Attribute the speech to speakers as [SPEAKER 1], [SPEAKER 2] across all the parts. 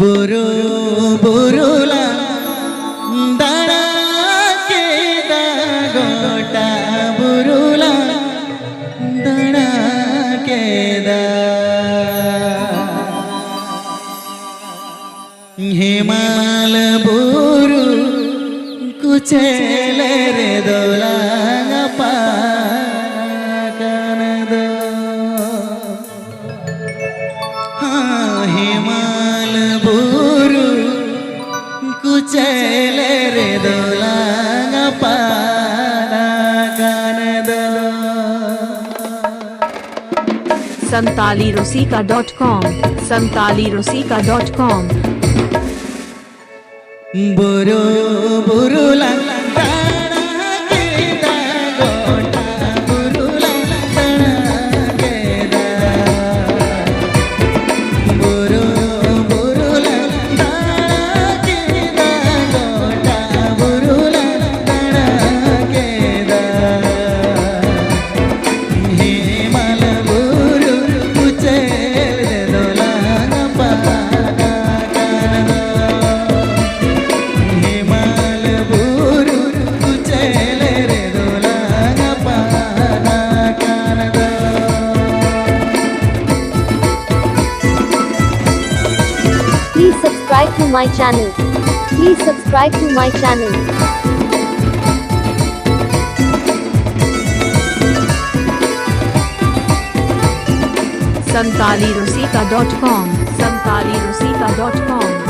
[SPEAKER 1] बुरु बुरुला दाड़ा के दा गोटा बुरुला दाड़ा के दा हिमाल बुरु कुचेले रे दोला हिमाल बुरु कुचेले रे दोला पाना कानद
[SPEAKER 2] santalirosika.com santalirosika.com
[SPEAKER 1] Buru बुरुला
[SPEAKER 3] Please subscribe to my channel. Please subscribe to my channel.
[SPEAKER 2] santalirosika.com santalirosika.com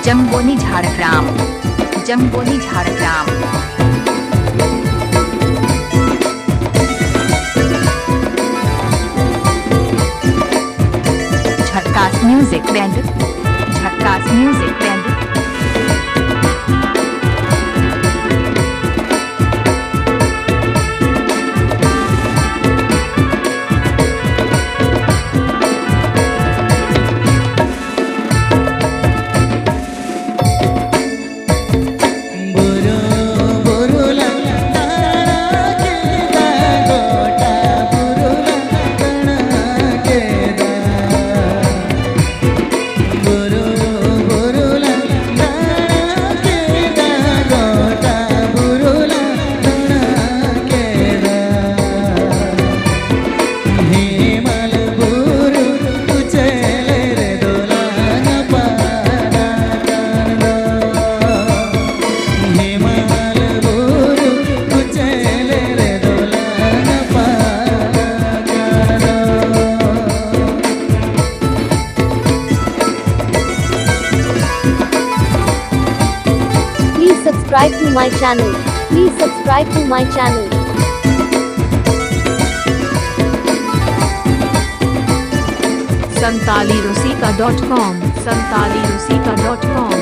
[SPEAKER 2] जंबोनी Jhargram जंबोनी Jhargram झक्कास म्यूजिक बैंड झक्कास music band
[SPEAKER 3] Subscribe to my channel. Please subscribe to my channel.
[SPEAKER 2] santalirosika.com santalirosika.com